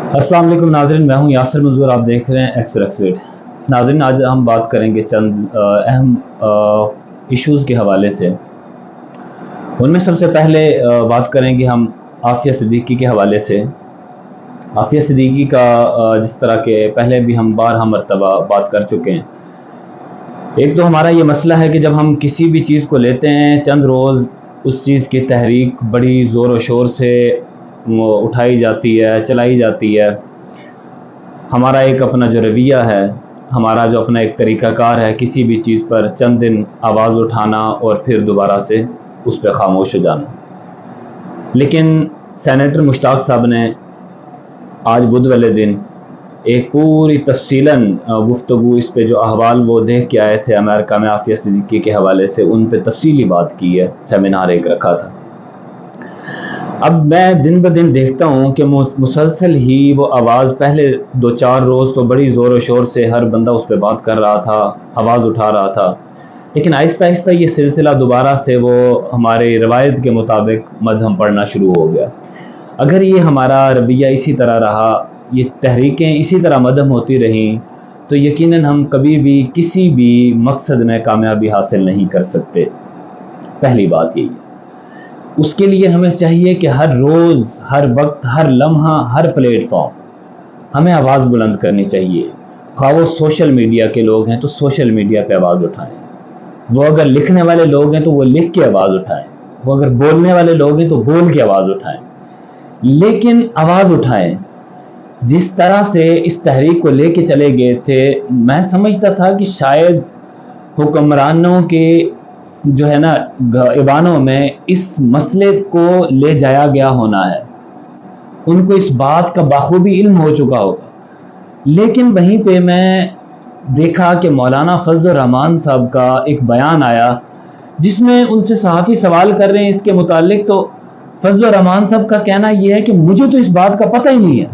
अस्सलाम वालेकुम नाज़रीन, मैं हूं यासिर मंजूर। आप देख रहे हैं एक्सपेक्ट। नाज़रीन, आज हम बात करेंगे चंद अहम इश्यूज़ के हवाले से। उनमें सबसे पहले बात करेंगे हम आफिया सिद्दीकी के हवाले से। आफिया सिद्दीकी का जिस तरह के पहले भी हम बारहा मरतबा बात कर चुके हैं। एक तो हमारा ये मसला है कि जब हम किसी भी चीज़ को लेते हैं, चंद रोज़ उस चीज़ की तहरीक बड़ी ज़ोर व शोर से उठाई जाती है, चलाई जाती है। हमारा एक अपना जो रवैया है, हमारा जो अपना एक तरीक़ाकार है, किसी भी चीज़ पर चंद दिन आवाज़ उठाना और फिर दोबारा से उस पर ख़ामोश हो जाना। लेकिन सेनेटर मुश्ताक साहब ने आज बुध वाले दिन एक पूरी तफसीलन गुफ्तगू इस पे जो अहवाल वो देख के आए थे अमेरिका में आफिया सिद्दीकी के हवाले से, उन पे तफसीली बात की है। सेमिनार एक रखा था। अब मैं दिन ब दिन देखता हूँ कि मुसलसल ही वो आवाज़, पहले 2-4 रोज़ तो बड़ी ज़ोर व शोर से हर बंदा उस पर बात कर रहा था, आवाज़ उठा रहा था, लेकिन आहिस्ता आहिस्ता ये सिलसिला दोबारा से वो हमारे रवायत के मुताबिक मध्यम पड़ना शुरू हो गया। अगर ये हमारा रवैया इसी तरह रहा, ये तहरीकें इसी तरह मध्यम होती रहीं, तो यकीनन हम कभी भी किसी भी मकसद में कामयाबी हासिल नहीं कर सकते। पहली बात यही है। उसके लिए हमें चाहिए कि हर रोज़, हर वक्त, हर लम्हा, हर प्लेटफॉर्म हमें आवाज़ बुलंद करनी चाहिए। ख़ास वो सोशल मीडिया के लोग हैं तो सोशल मीडिया पे आवाज़ उठाएं, वो अगर लिखने वाले लोग हैं तो वो लिख के आवाज़ उठाएं, वो अगर बोलने वाले लोग हैं तो बोल के आवाज़ उठाएं, लेकिन आवाज़ उठाएं। जिस तरह से इस तहरीक को लेके चले गए थे, मैं समझता था कि शायद हुक्मरानों के जो है ना ईवानों में इस मसले को ले जाया गया होना है, उनको इस बात का बाखूबी इल्म हो चुका होगा। लेकिन वहीं पे मैं देखा कि मौलाना फजल रहमान साहब का एक बयान आया जिसमें उनसे सहाफ़ी सवाल कर रहे हैं इसके मुतालिक, तो फजल रहमान साहब का कहना यह है कि मुझे तो इस बात का पता ही नहीं है।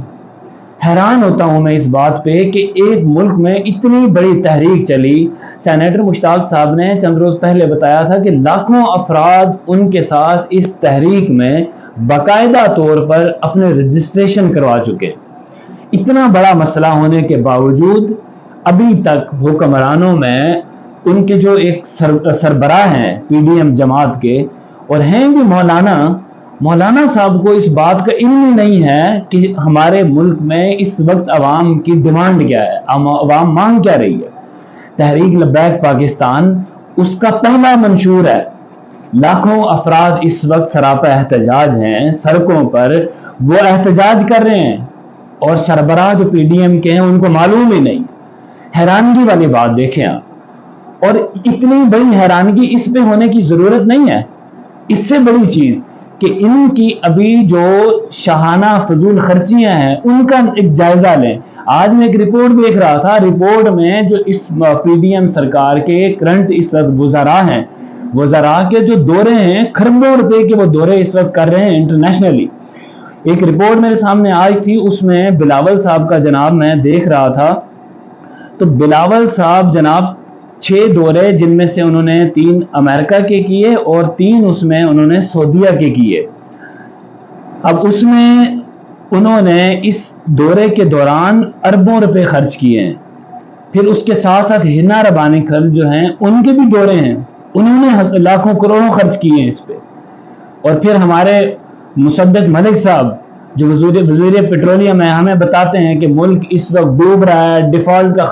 हैरान होता हूँ मैं इस बात पे कि एक मुल्क में इतनी बड़ी तहरीक चली। सेनेटर मुश्ताक साहब ने चंद रोज़ पहले बताया था कि लाखों अफराद उनके साथ इस तहरीक में बाकायदा तौर पर अपने रजिस्ट्रेशन करवा चुके। इतना बड़ा मसला होने के बावजूद अभी तक हुक्मरानों में उनके जो एक सरबराह हैं PDM जमात के, और हैं भी मौलाना साहब को इस बात का इल्म ही नहीं है कि हमारे मुल्क में इस वक्त अवाम की डिमांड क्या है, अवाम मांग क्या रही है। तहरीक लब्बैक पाकिस्तान उसका पहला मंशूर है। लाखों अफराद इस वक्त सरापा एहतजाज हैं, सड़कों पर वो एहतजाज कर रहे हैं, और सरबराह जो PDM के हैं उनको मालूम ही नहीं। हैरानगी वाली बात देखें आप, और इतनी बड़ी हैरानगी इस पे होने की जरूरत नहीं है। इससे बड़ी चीज कि इनकी अभी जो शाहाना फजूल खर्चियां हैं उनका एक जायजा लें। आज मैं एक रिपोर्ट देख रहा था, रिपोर्ट में जो इस PDM सरकार के करंट इस वक्त वज़रा हैं, वज़रा के जो दौरे हैं, खरबों रुपए के वो दौरे इस वक्त कर रहे हैं इंटरनेशनली। एक रिपोर्ट मेरे सामने आई थी, उसमें बिलावल साहब का जनाब मैं देख रहा था, तो बिलावल साहब जनाब 6 दौरे, जिनमें से उन्होंने 3 अमेरिका के किए और 3 उसमें उन्होंने सऊदीया के किए। अब उसमें उन्होंने इस दौरे के दौरान अरबों रुपए खर्च किए हैं। फिर उसके साथ साथ हिना रबानी खल जो हैं उनके भी दौरे हैं, उन्होंने लाखों करोड़ों खर्च किए हैं इस पे। और फिर हमारे मुसद्दक मलिक साहब जो वज़ीर पेट्रोलियम है, हमें बताते हैं कि मुल्क इस वक्त डूब रहा है, डिफॉल्ट का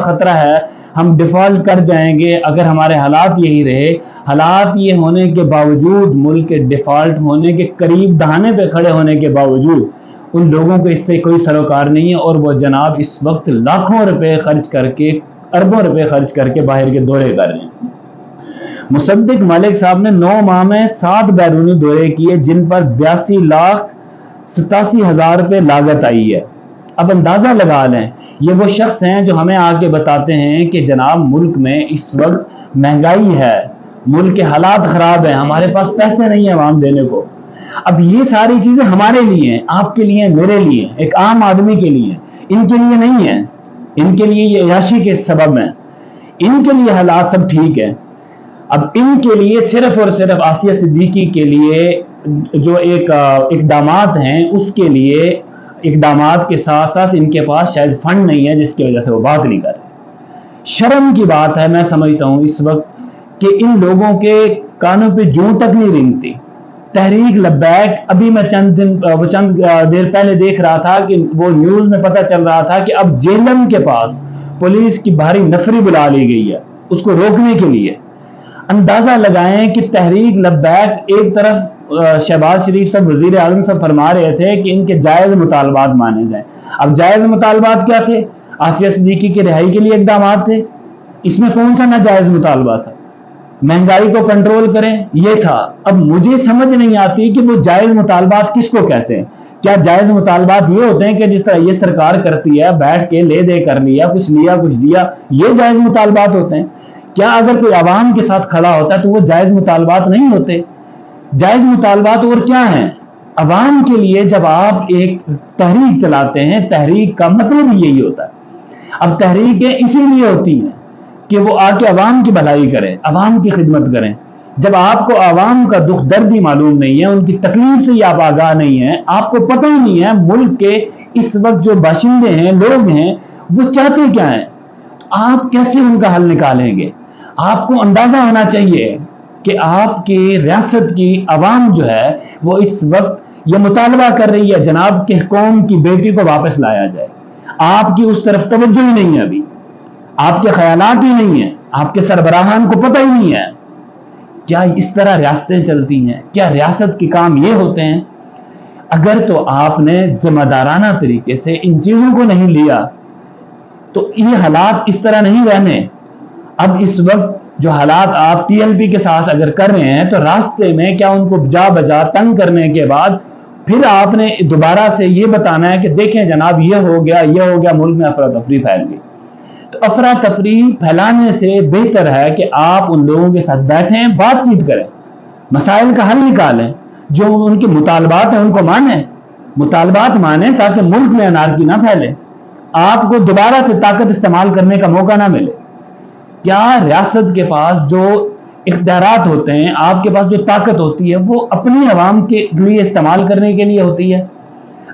खतरा है, हम डिफॉल्ट कर जाएंगे अगर हमारे हालात यही रहे। हालात ये होने के बावजूद, मुल्क के डिफॉल्ट होने के करीब दहाने पे खड़े होने के बावजूद, उन लोगों को इससे कोई सरोकार नहीं है, और वो जनाब इस वक्त लाखों रुपए खर्च करके, अरबों रुपए खर्च करके बाहर के दौरे कर रहे हैं। मुसद्दिक मलिक साहब ने 9 माह में 7 बैरूनी दौरे किए, जिन पर 82,87,000 रुपये लागत आई है। अब अंदाजा लगा लें, ये वो शख्स हैं जो हमें आके बताते हैं कि जनाब मुल्क में इस वक्त महंगाई है, मुल्क के हालात खराब हैं, हमारे पास पैसे नहीं है आवाम देने को। अब ये सारी चीजें हमारे लिए हैं, आपके लिए, मेरे लिए, एक आम आदमी के लिए, इनके लिए नहीं है। इनके लिए ये याशी के सबब हैं, इनके लिए हालात सब ठीक है। अब इनके लिए सिर्फ और सिर्फ आफिया सिद्दीकी के लिए जो एक इकदामात हैं, उसके लिए اقدامات کے ساتھ ساتھ ان کے پاس شاید فنڈ نہیں ہے جس کی وجہ سے وہ بات نہیں کر رہے. شرم کی بات ہے میں سمجھتا ہوں اس وقت کہ ان لوگوں کے کانوں پہ جوں تک نہیں رینگتی. تحریک لبیک ابھی میں چند دیر پہلے دیکھ رہا تھا کہ وہ نیوز میں پتہ چل رہا تھا کہ اب جیلم کے پاس پولیس کی بھاری نفری بلا لی گئی ہے اس کو روکنے کے لیے. اندازہ لگائیں کہ تحریک لبیک ایک طرف شہباز شریف صاحب وزیر اعظم صاحب فرما رہے تھے کہ ان کے جائز مطالبات مانے جائیں. اب جائز مطالبات کیا تھے؟ عافیہ صدیقی کی رہائی کے لیے اقدامات تھے. اس میں کون سا ناجائز مطالبہ تھا؟ مہنگائی کو کنٹرول کریں یہ تھا. اب مجھے سمجھ نہیں آتی کہ وہ جائز مطالبات کس کو کہتے ہیں. کیا جائز مطالبات یہ ہوتے ہیں کہ جس طرح یہ سرکار کرتی ہے بیٹھ کے لے دے کر لیا کچھ دیا یہ جائز مطالبات ہوتے ہیں؟ کیا اگر کوئی عوام کے ساتھ کھڑا ہوتا ہے تو وہ جائز مطالبات نہیں ہوتے؟ جائز مطالبات اور کیا ہیں؟ عوام کے لیے جب آپ ایک تحریک چلاتے ہیں تحریک کا مطلب یہی ہوتا ہے. اب تحریکیں اسی لیے ہوتی ہیں کہ وہ آ کے عوام کی بھلائی کریں عوام کی خدمت کریں. جب آپ کو عوام کا دکھ درد ہی معلوم نہیں ہے ان کی تکلیف سے ہی آپ آگاہ نہیں ہیں آپ کو پتہ ہی نہیں ہے ملک کے اس وقت جو باشندے ہیں لوگ ہیں وہ چاہتے کیا ہیں آپ کیسے ان کا حل نکالیں گے؟ آپ کو اندازہ ہونا چاہیے کہ آپ کی ریاست کی عوام جو ہے وہ اس وقت یہ مطالبہ کر رہی ہے جناب کہ قوم کی بیٹی کو واپس لایا جائے. آپ کی اس طرف توجہ ہی نہیں ہے ابھی آپ کے خیالات ہی نہیں ہیں آپ کے سربراہان کو پتہ ہی نہیں ہے. کیا اس طرح ریاستیں چلتی ہیں؟ کیا ریاست کے کام یہ ہوتے ہیں؟ اگر تو آپ نے ذمہ دارانہ طریقے سے ان چیزوں کو نہیں لیا تو یہ حالات اس طرح نہیں رہنے. اب اس وقت جو حالات آپ پی ایل پی کے ساتھ اگر کر رہے ہیں تو راستے میں کیا ان کو جا بجا تنگ کرنے کے بعد پھر آپ نے دوبارہ سے یہ بتانا ہے کہ دیکھیں جناب یہ ہو گیا ملک میں افراتفری پھیل گئی. تو افراتفری پھیلانے سے بہتر ہے کہ آپ ان لوگوں کے ساتھ بیٹھیں بات چیت کریں مسائل کا حل نکالیں جو ان کے مطالبات ہیں ان کو مطالبات مانیں تاکہ ملک میں انارکی نہ پھیلے آپ کو دوبارہ سے طاقت استعمال کرنے کا موقع نہ ملے. کیا ریاست کے پاس جو اختیارات ہوتے ہیں آپ کے پاس جو طاقت ہوتی ہے وہ اپنی عوام کے لیے استعمال کرنے کے لیے ہوتی ہے؟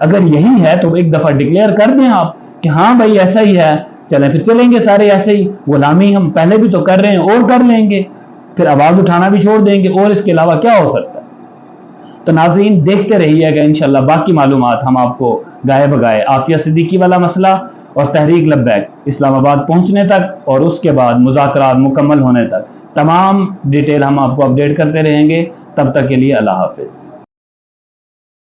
اگر یہی ہے تو ایک دفعہ ڈکلیئر کر دیں آپ کہ ہاں بھائی ایسا ہی ہے چلیں پھر چلیں گے سارے ایسے ہی. غلامی ہم پہلے بھی تو کر رہے ہیں اور کر لیں گے پھر آواز اٹھانا بھی چھوڑ دیں گے اور اس کے علاوہ کیا ہو سکتا ہے. تو ناظرین دیکھتے رہیے گا انشاءاللہ باقی معلومات ہم آپ کو گائے بگائے عافیہ صدیقی والا مسئلہ اور تحریک لبیک اسلام آباد پہنچنے تک اور اس کے بعد مذاکرات مکمل ہونے تک تمام ڈیٹیل ہم آپ کو اپڈیٹ کرتے رہیں گے. تب تک کے لیے اللہ حافظ.